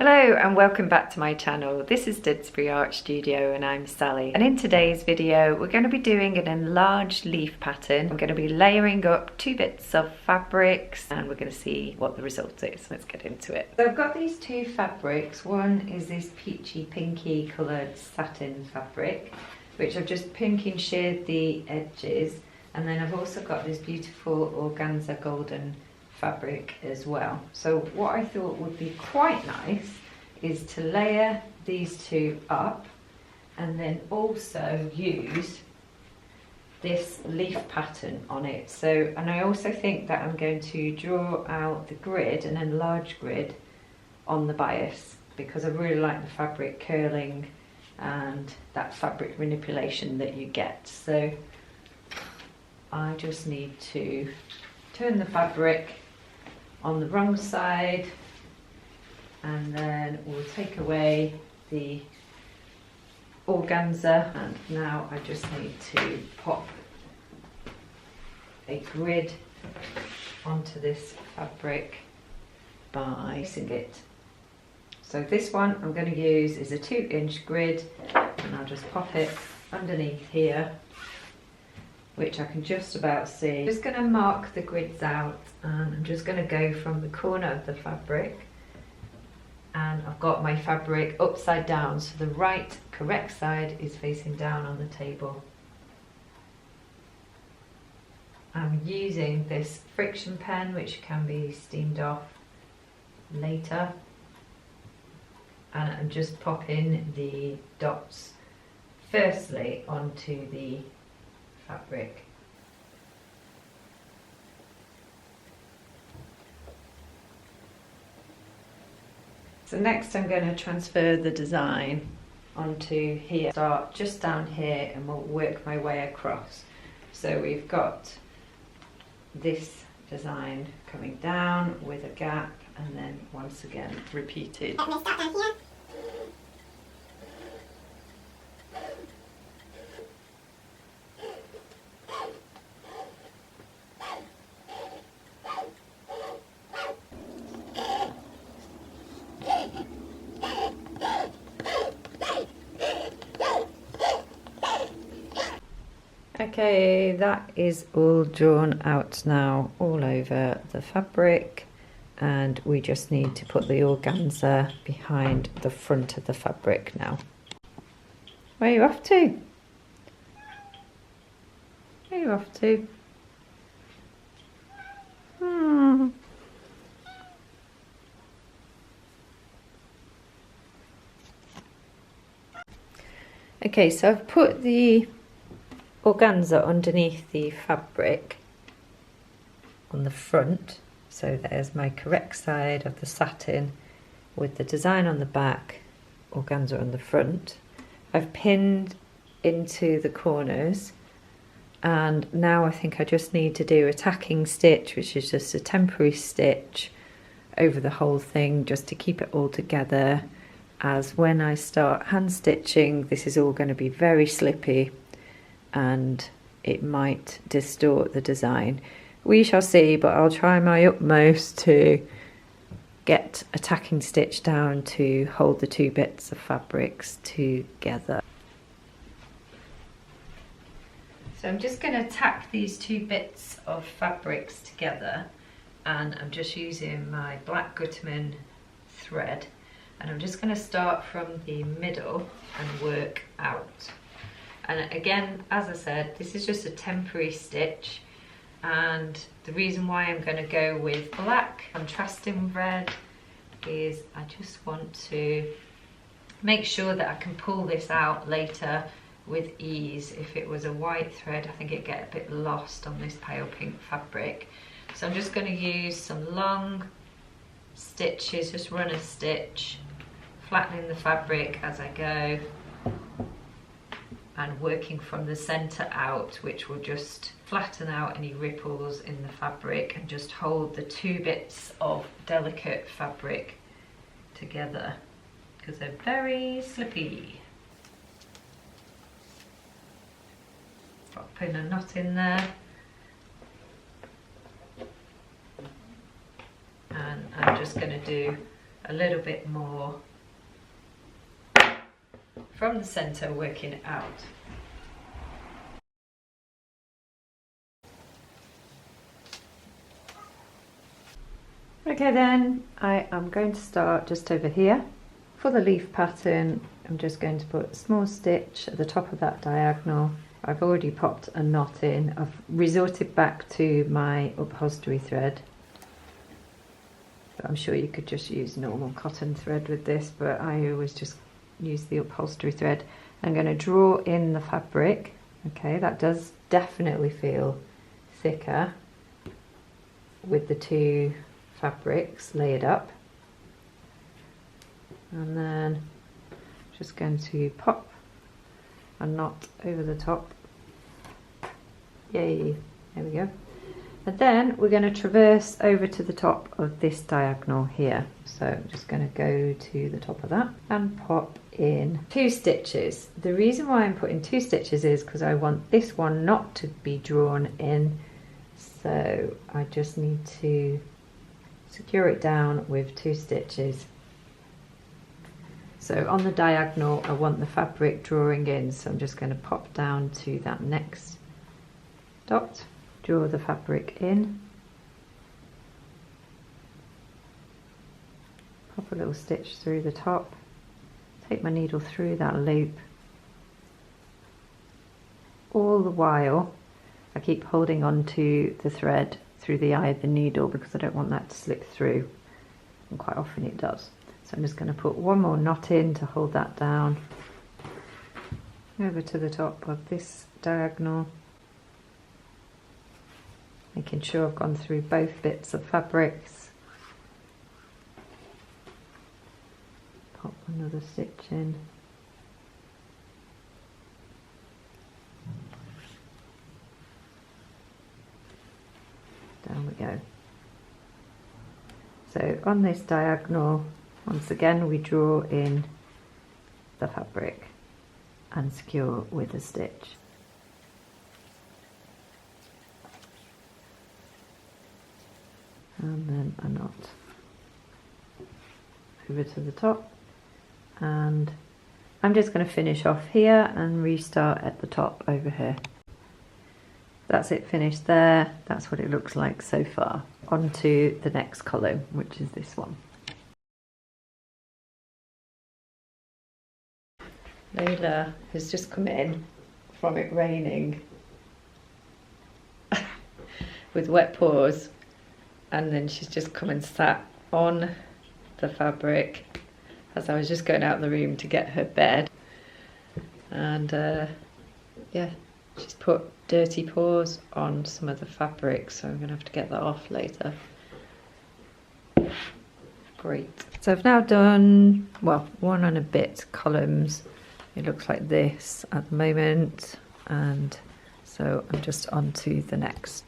Hello and welcome back to my channel. This is Didsbury Art Studio and I'm Sally. And in today's video we're going to be doing an enlarged leaf pattern. I'm going to be layering up two bits of fabrics and we're going to see what the result is. Let's get into it. So I've got these two fabrics. One is this peachy pinky coloured satin fabric, which I've just pinking sheared the edges, and then I've also got this beautiful organza golden fabric as well. So what I thought would be quite nice is to layer these two up and then also use this leaf pattern on it. So, and I also think that I'm going to draw out the grid, an enlarged grid on the bias, because I really like the fabric curling and that fabric manipulation that you get. So I just need to turn the fabric on the wrong side, and then we'll take away the organza, and now I just need to pop a grid onto this fabric by placing it. So this one I'm going to use is a 2-inch grid, and I'll just pop it underneath here, which I can just about see. I'm just going to mark the grids out, and I'm just going to go from the corner of the fabric, and I've got my fabric upside down, so the right correct side is facing down on the table. I'm using this friction pen, which can be steamed off later, and I'm just popping the dots firstly onto the fabric. So next I'm going to transfer the design onto here. Start just down here and we'll work my way across. So we've got this design coming down with a gap, and then once again repeated. Start down here. Okay, that is all drawn out now all over the fabric, and we just need to put the organza behind the front of the fabric now. Where are you off to? Where are you off to? Okay, so I've put the organza underneath the fabric on the front, so there's my correct side of the satin with the design on the back, organza on the front. I've pinned into the corners, and now I think I just need to do a tacking stitch, which is just a temporary stitch over the whole thing just to keep it all together, as when I start hand stitching this is all going to be very slippy and it might distort the design. We shall see, but I'll try my utmost to get a tacking stitch down to hold the two bits of fabrics together. So I'm just going to tack these two bits of fabrics together, and I'm just using my black Gutterman thread, and I'm just going to start from the middle and work out. And again, as I said, this is just a temporary stitch, and the reason why I'm going to go with black contrasting red is I just want to make sure that I can pull this out later with ease. If it was a white thread, I think it'd get a bit lost on this pale pink fabric. So I'm just going to use some long stitches, just run a stitch, flattening the fabric as I go, and working from the center out, which will just flatten out any ripples in the fabric and just hold the two bits of delicate fabric together, because they're very slippy. Pop in a knot in there, and I'm just going to do a little bit more from the center, working it out. Okay, then I am going to start just over here. For the leaf pattern, I'm just going to put a small stitch at the top of that diagonal. I've already popped a knot in. I've resorted back to my upholstery thread. But I'm sure you could just use normal cotton thread with this, but I always just use the upholstery thread. I'm going to draw in the fabric. Okay, that does definitely feel thicker with the two fabrics layered up. And then just going to pop a knot over the top. Yay, there we go. And then we're going to traverse over to the top of this diagonal here. So I'm just going to go to the top of that and pop in 2 stitches. The reason why I'm putting 2 stitches is because I want this one not to be drawn in. So I just need to secure it down with 2 stitches. So on the diagonal I want the fabric drawing in, so I'm just going to pop down to that next dot, draw the fabric in, pop a little stitch through the top, take my needle through that loop. All the while I keep holding on to the thread through the eye of the needle because I don't want that to slip through, and quite often it does. So I'm just going to put one more knot in to hold that down, over to the top of this diagonal, making sure I've gone through both bits of fabrics. Pop another stitch in. Down we go. So on this diagonal, once again we draw in the fabric and secure with a stitch. And then a knot over to the top, and I'm just going to finish off here and restart at the top over here. That's it, finished there. That's what it looks like so far. On to the next column, which is this one. Layla has just come in from it raining with wet paws, and then she's just come and sat on the fabric as I was just going out of the room to get her bed. And yeah, she's put dirty paws on some of the fabric, so I'm going to have to get that off later. Great. So I've now done, well, 1 and a bit columns. It looks like this at the moment, and so I'm just on to the next.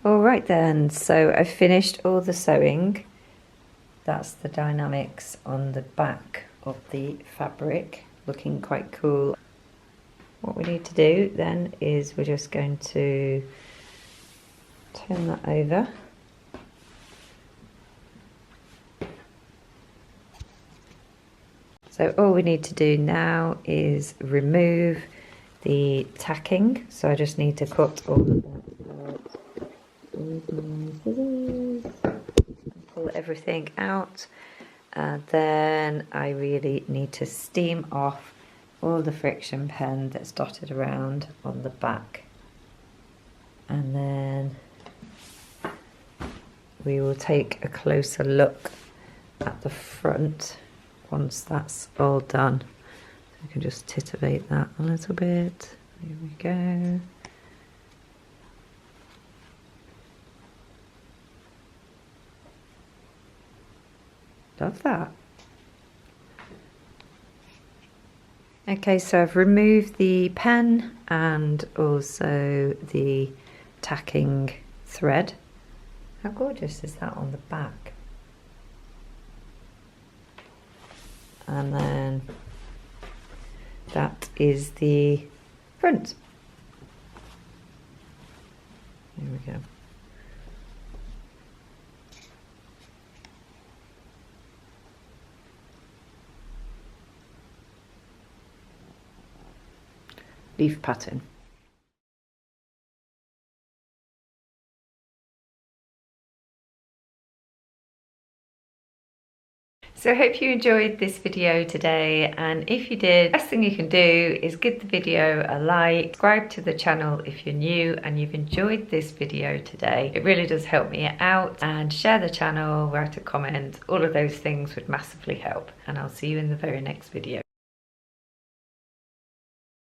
Alright then, so I've finished all the sewing. That's the dynamics on the back of the fabric, looking quite cool. What we need to do then is we're just going to turn that over. So all we need to do now is remove the tacking. So I just need to cut all of that out with my scissors and pull everything out. And then I really need to steam off all the friction pen that's dotted around on the back. And then we will take a closer look at the front once that's all done. I can just titivate that a little bit. Here we go. Love that. Okay, so I've removed the pen and also the tacking thread. How gorgeous is that on the back? And then that is the front. There we go. Leaf pattern. So I hope you enjoyed this video today, and if you did, the best thing you can do is give the video a like, subscribe to the channel if you're new and you've enjoyed this video today. It really does help me out, and share the channel, write a comment, all of those things would massively help, and I'll see you in the very next video.